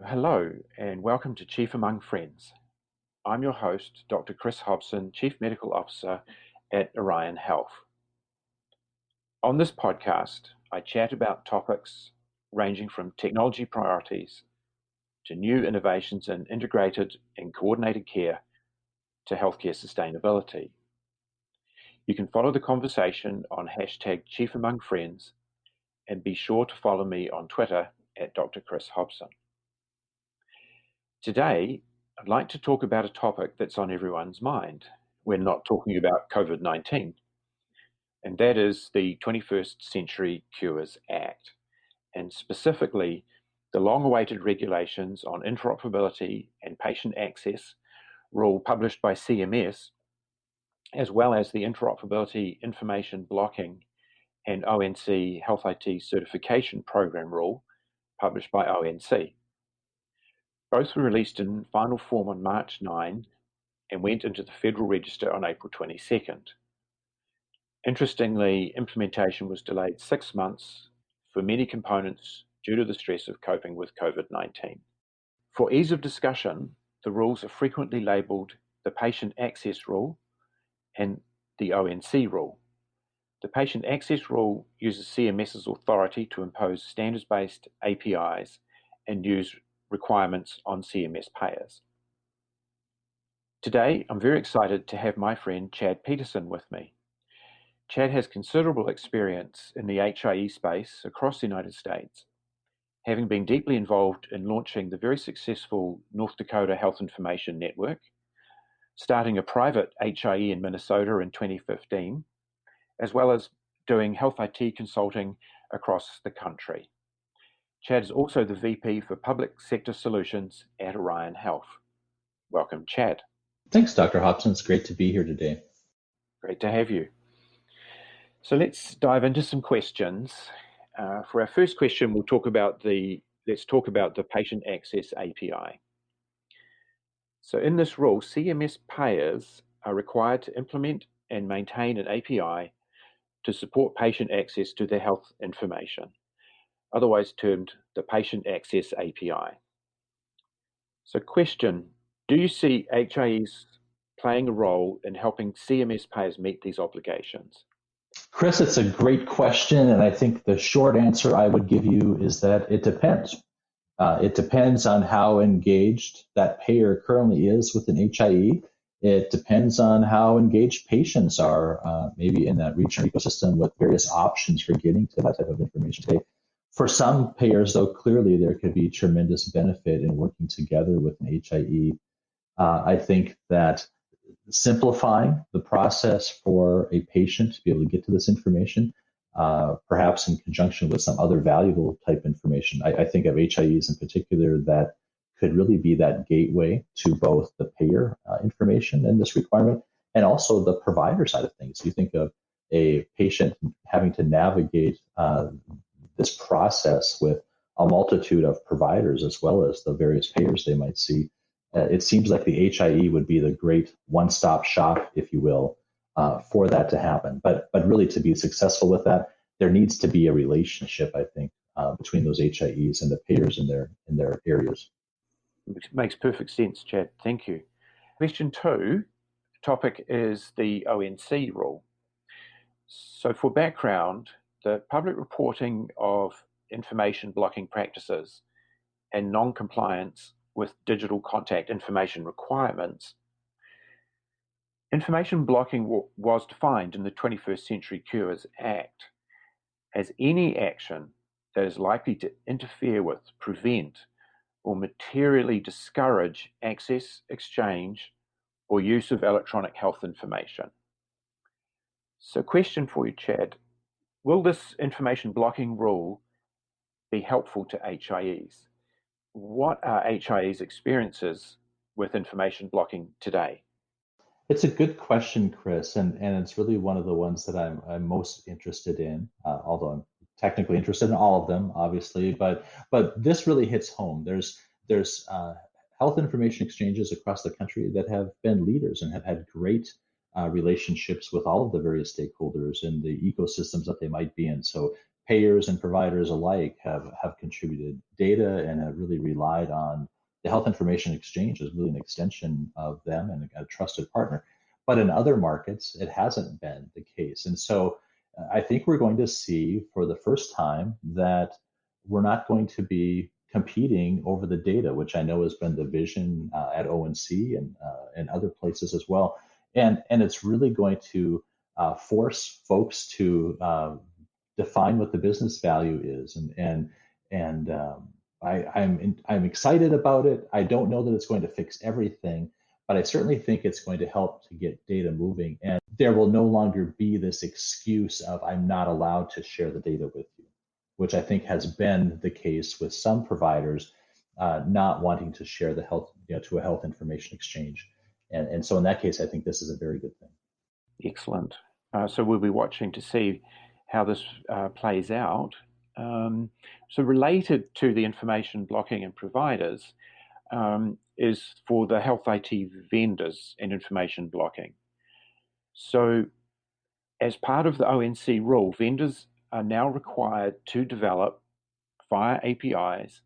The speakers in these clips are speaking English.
Hello and welcome to Chief Among Friends. I'm your host, Dr. Chris Hobson, Chief Medical Officer at Orion Health. On this podcast, I chat about topics ranging from technology priorities to new innovations in integrated and coordinated care to healthcare sustainability. You can follow the conversation on hashtag Chief Among Friends and be sure to follow me on Twitter at Dr. Chris Hobson. Today, I'd like to talk about a topic that's on everyone's mind. We're not talking about COVID-19, and that is the 21st Century Cures Act, and specifically the long-awaited regulations on interoperability and patient access rule published by CMS, as well as the Interoperability Information Blocking and ONC Health IT Certification Program rule published by ONC. Both were released in final form on March 9 and went into the Federal Register on April 22nd. Interestingly, implementation was delayed 6 months for many components due to the stress of coping with COVID-19. For ease of discussion, the rules are frequently labelled the Patient Access Rule and the ONC Rule. The Patient Access Rule uses CMS's authority to impose standards-based APIs and use requirements on CMS payers. Today, I'm very excited to have my friend Chad Peterson with me. Chad has considerable experience in the HIE space across the United States, having been deeply involved in launching the very successful North Dakota Health Information Network, starting a private HIE in Minnesota in 2015, as well as doing health IT consulting across the country. Chad is also the VP for Public Sector Solutions at Orion Health. Welcome, Chad. Thanks, Dr. Hobson. It's great to be here today. Great to have you. So let's dive into some questions. For our first question, let's talk about the Patient Access API. So in this rule, CMS payers are required to implement and maintain an API to support patient access to their health information, otherwise termed the Patient Access API. So question, do you see HIEs playing a role in helping CMS payers meet these obligations? Chris, it's a great question, and I think the short answer I would give you is that it depends. It depends on how engaged that payer currently is with an HIE. It depends on how engaged patients are, maybe in that regional ecosystem with various options for getting to that type of information today. For some payers, though, clearly there could be tremendous benefit in working together with an HIE. I think that simplifying the process for a patient to be able to get to this information, perhaps in conjunction with some other valuable type information. I think of HIEs in particular that could really be that gateway to both the payer information and this requirement, and also the provider side of things. You think of a patient having to navigate this process with a multitude of providers as well as the various payers they might see. It seems like the HIE would be the great one-stop shop, if you will, for that to happen. But really, to be successful with that, there needs to be a relationship, I think, between those HIEs and the payers in their areas. Which makes perfect sense, Chad. Thank you. Question 2, topic is the ONC rule. So for background, the public reporting of information blocking practices and non-compliance with digital contact information requirements. Information blocking was defined in the 21st Century Cures Act as any action that is likely to interfere with, prevent, or materially discourage access, exchange, or use of electronic health information. So question for you, Chad, will this information blocking rule be helpful to HIEs? What are HIEs' experiences with information blocking today? It's a good question, Chris, and it's really one of the ones that I'm most interested in, although I'm technically interested in all of them, obviously, but this really hits home. There's health information exchanges across the country that have been leaders and have had great relationships with all of the various stakeholders and the ecosystems that they might be in. So payers and providers alike have contributed data and have really relied on the health information exchange as really an extension of them and a trusted partner. But in other markets, it hasn't been the case. And so I think we're going to see for the first time that we're not going to be competing over the data, which I know has been the vision at ONC and other places as well. And it's really going to force folks to define what the business value is. I'm excited about it. I don't know that it's going to fix everything, but I certainly think it's going to help to get data moving. And there will no longer be this excuse of I'm not allowed to share the data with you, which I think has been the case with some providers not wanting to share the health, to a health information exchange. And so in that case, I think this is a very good thing. Excellent. So we'll be watching to see how this plays out. So related to the information blocking and providers is for the health IT vendors and information blocking. So as part of the ONC rule, vendors are now required to develop via APIs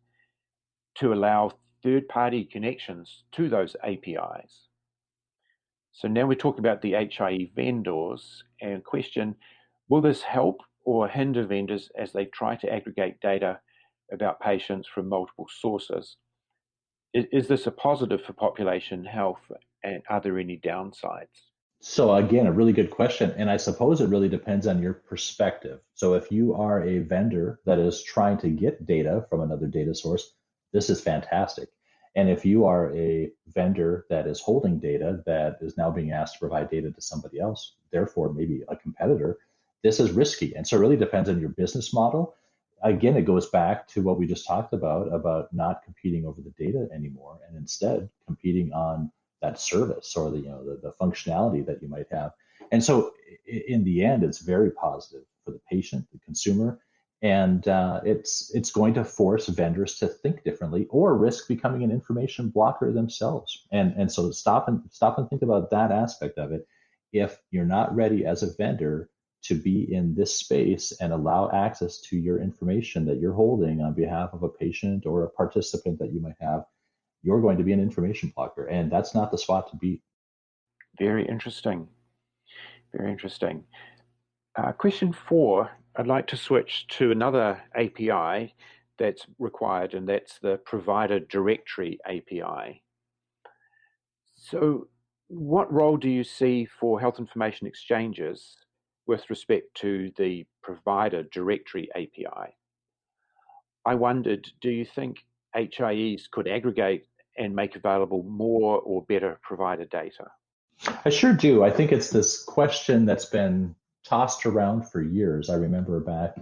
to allow third-party connections to those APIs. So now we're talking about the HIE vendors and question, will this help or hinder vendors as they try to aggregate data about patients from multiple sources? Is this a positive for population health, and are there any downsides? So again, a really good question. And I suppose it really depends on your perspective. So if you are a vendor that is trying to get data from another data source, this is fantastic. And if you are a vendor that is holding data that is now being asked to provide data to somebody else, therefore maybe a competitor, this is risky. And so it really depends on your business model. Again, it goes back to what we just talked about not competing over the data anymore, and instead competing on that service or the functionality that you might have. And so in the end, it's very positive for the patient, the consumer, and it's going to force vendors to think differently or risk becoming an information blocker themselves. And so stop and think about that aspect of it. If you're not ready as a vendor to be in this space and allow access to your information that you're holding on behalf of a patient or a participant that you might have, you're going to be an information blocker, and that's not the spot to be. Very interesting. Very interesting. Question 4, I'd like to switch to another API that's required, and that's the Provider Directory API. So what role do you see for health information exchanges with respect to the Provider Directory API? I wondered, do you think HIEs could aggregate and make available more or better provider data? I sure do. I think it's this question that's been tossed around for years. I remember back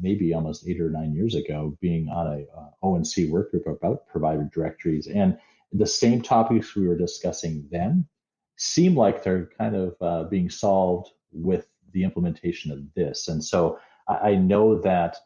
maybe almost 8 or 9 years ago being on a ONC work group about provider directories, and the same topics we were discussing then seem like they're kind of being solved with the implementation of this. And so I know that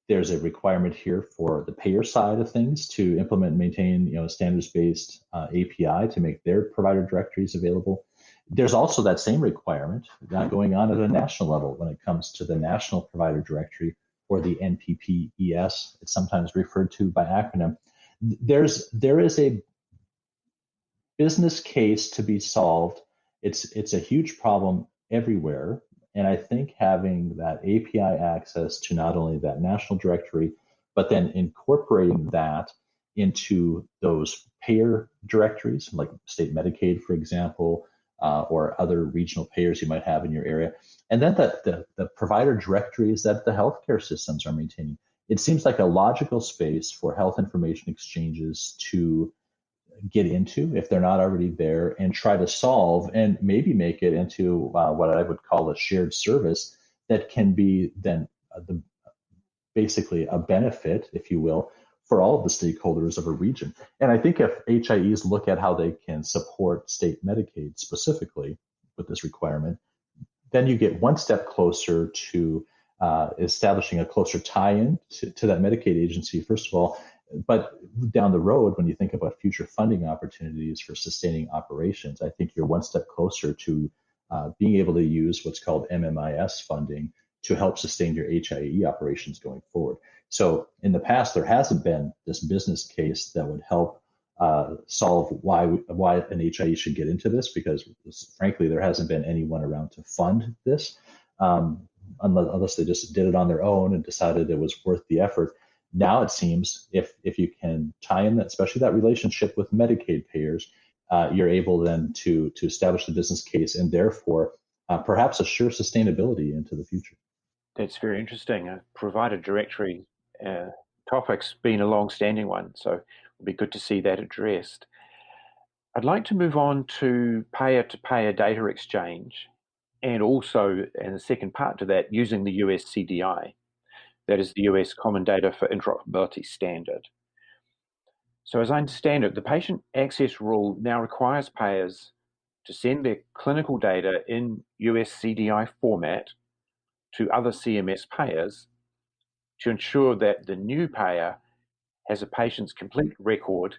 there's a requirement here for the payer side of things to implement and maintain, standards-based API to make their provider directories available. There's also that same requirement going on at a national level when it comes to the National Provider Directory, or the NPPES. It's sometimes referred to by acronym. There is a business case to be solved. It's a huge problem everywhere. And I think having that API access to not only that national directory, but then incorporating that into those payer directories, like state Medicaid, for example, or other regional payers you might have in your area, and then the provider directories that the healthcare systems are maintaining. It seems like a logical space for health information exchanges to get into if they're not already there, and try to solve and maybe make it into what I would call a shared service that can be then basically a benefit, if you will, for all of the stakeholders of a region. And I think if HIEs look at how they can support state Medicaid specifically with this requirement, then you get one step closer to establishing a closer tie-in to that Medicaid agency, first of all. But down the road, when you think about future funding opportunities for sustaining operations, I think you're one step closer to being able to use what's called MMIS funding to help sustain your HIE operations going forward. So in the past, there hasn't been this business case that would help solve why an HIE should get into this, because frankly, there hasn't been anyone around to fund this, unless they just did it on their own and decided it was worth the effort. Now it seems if you can tie in that, especially that relationship with Medicaid payers, you're able then to establish the business case and therefore perhaps assure sustainability into the future. That's very interesting. Provider directory topic's been a long-standing one, so it'll be good to see that addressed. I'd like to move on to payer-to-payer data exchange, and also, and the second part to that, using the US CDI, that is the US Common Data for Interoperability standard. So as I understand it, the patient access rule now requires payers to send their clinical data in US CDI format to other CMS payers to ensure that the new payer has a patient's complete record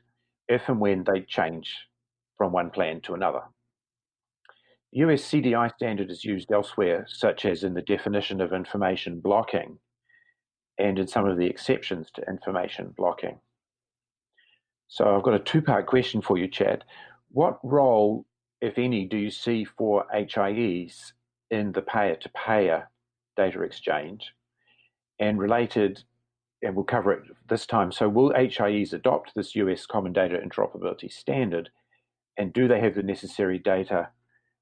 if and when they change from one plan to another. The US CDI standard is used elsewhere, such as in the definition of information blocking and in some of the exceptions to information blocking. So I've got a two-part question for you, Chad. What role, if any, do you see for HIEs in the payer-to-payer data exchange? And related, and we'll cover it this time, so will HIEs adopt this US Common Data Interoperability standard, and do they have the necessary data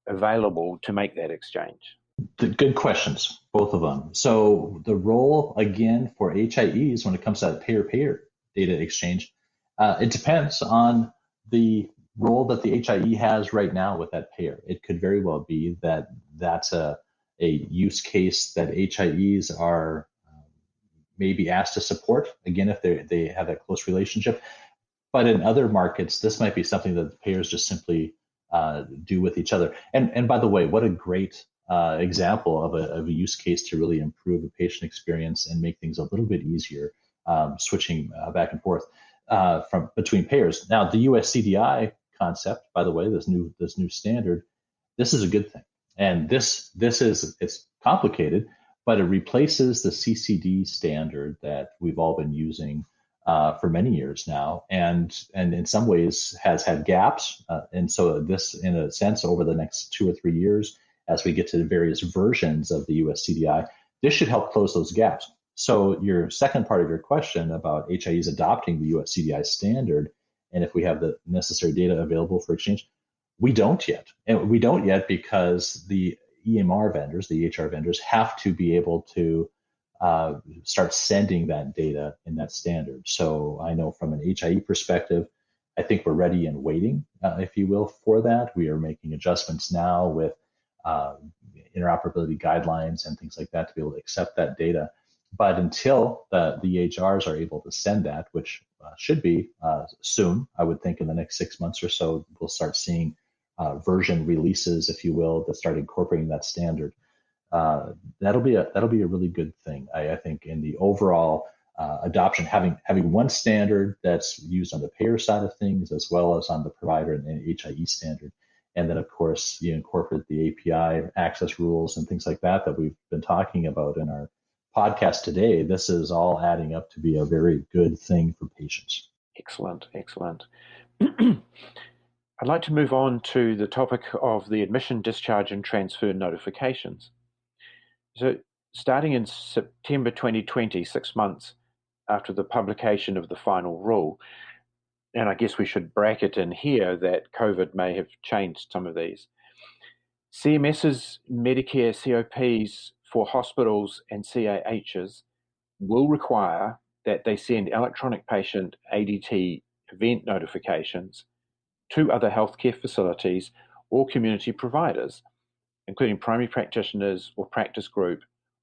available to make that exchange? Good questions, both of them. So the role, again, for HIEs when it comes to that payer-payer data exchange, it depends on the role that the HIE has right now with that payer. It could very well be that that's a use case that HIEs are maybe asked to support, again, if they have that close relationship. But in other markets, this might be something that the payers just simply do with each other. And by the way, what a great example of a use case to really improve the patient experience and make things a little bit easier, switching back and forth from between payers. Now, the US CDI concept, by the way, this new standard, this is a good thing. And it's complicated, but it replaces the CCD standard that we've all been using for many years now, and in some ways has had gaps. And so this, in a sense, over the next 2 or 3 years, as we get to the various versions of the US CDI, this should help close those gaps. So your second part of your question about HIEs adopting the US CDI standard, and if we have the necessary data available for exchange, we don't yet. And we don't yet because the EMR vendors, the EHR vendors, have to be able to start sending that data in that standard. So I know from an HIE perspective, I think we're ready and waiting, if you will, for that. We are making adjustments now with interoperability guidelines and things like that to be able to accept that data. But until the EHRs are able to send that, which should be soon, I would think in the next 6 months or so, we'll start seeing version releases, if you will, that start incorporating that standard. That'll be a really good thing, I think, in the overall adoption, having one standard that's used on the payer side of things as well as on the provider and HIE standard. And then, of course, you incorporate the API access rules and things like that we've been talking about in our podcast today. This is all adding up to be a very good thing for patients. Excellent. I'd like to move on to the topic of the admission, discharge, and transfer notifications. So starting in September 2020, 6 months after the publication of the final rule, and I guess we should bracket in here that COVID may have changed some of these, CMS's Medicare COPs for hospitals and CAHs will require that they send electronic patient ADT event notifications to other healthcare facilities or community providers, including primary practitioners or practice group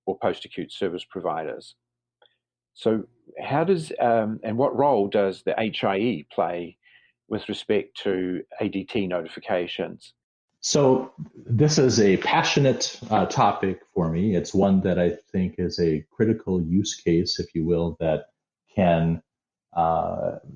or post-acute service providers. So how does, and what role does the HIE play with respect to ADT notifications? So this is a passionate topic for me. It's one that I think is a critical use case, if you will, that can,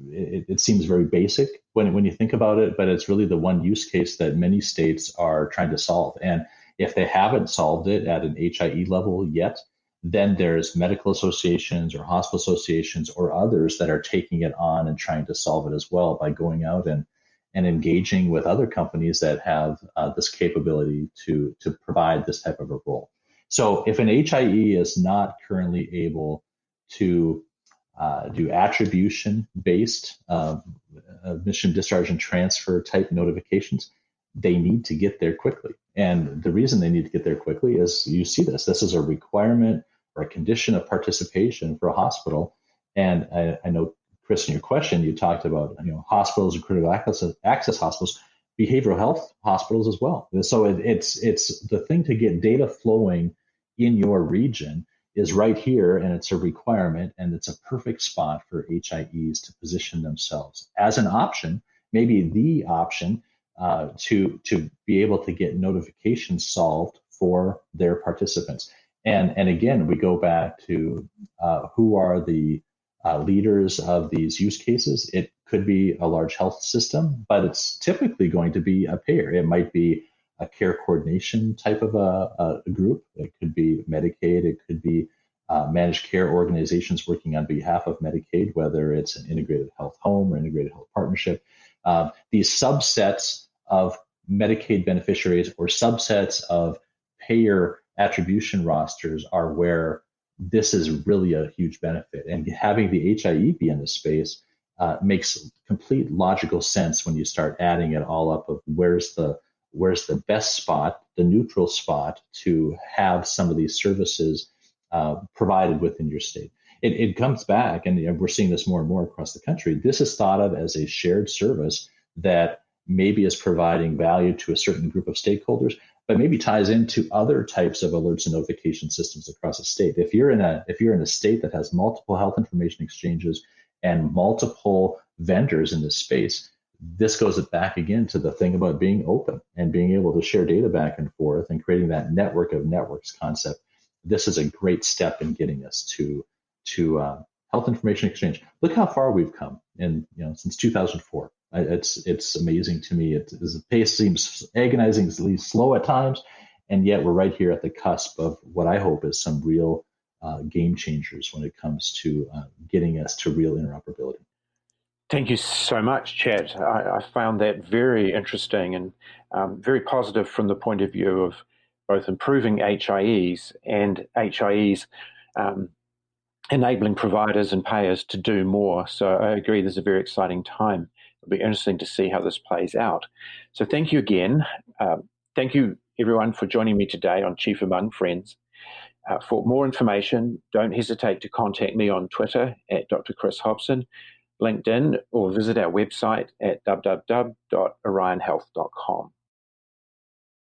it seems very basic when you think about it, but it's really the one use case that many states are trying to solve. And if they haven't solved it at an HIE level yet, then there's medical associations or hospital associations or others that are taking it on and trying to solve it as well by going out and engaging with other companies that have this capability to provide this type of a role. So if an HIE is not currently able to do attribution-based admission, discharge, and transfer type notifications, they need to get there quickly. And the reason they need to get there quickly is you see this. This is a requirement or a condition of participation for a hospital. And I know, Chris, in your question, you talked about hospitals and critical access hospitals, behavioral health hospitals as well. So it's the thing to get data flowing in your region is right here, and it's a requirement, and it's a perfect spot for HIEs to position themselves as an option, maybe the option to be able to get notifications solved for their participants. And again, we go back to who are the leaders of these use cases. It could be a large health system, but it's typically going to be a payer. It might be a care coordination type of a group. It could be Medicaid. It could be managed care organizations working on behalf of Medicaid, whether it's an integrated health home or integrated health partnership. These subsets of Medicaid beneficiaries or subsets of payer attribution rosters are where this is really a huge benefit. And having the HIE be in this space makes complete logical sense when you start adding it all up of where's the best spot, the neutral spot to have some of these services provided within your state. It comes back, and we're seeing this more and more across the country. This is thought of as a shared service that maybe is providing value to a certain group of stakeholders, but maybe ties into other types of alerts and notification systems across a state. If you're in a state that has multiple health information exchanges and multiple vendors in this space, this goes back again to the thing about being open and being able to share data back and forth and creating that network of networks concept. This is a great step in getting us to health information exchange. Look how far we've come since 2004. It's amazing to me. The pace seems agonizingly slow at times, and yet we're right here at the cusp of what I hope is some real game changers when it comes to getting us to real interoperability. Thank you so much, Chad. I found that very interesting and very positive from the point of view of both improving HIEs and HIEs enabling providers and payers to do more. So I agree, there's a very exciting time. It'll be interesting to see how this plays out. So thank you again. Thank you, everyone, for joining me today on Chief Among Friends. For more information, don't hesitate to contact me on Twitter at Dr. Chris Hobson, LinkedIn, or visit our website at www.orionhealth.com.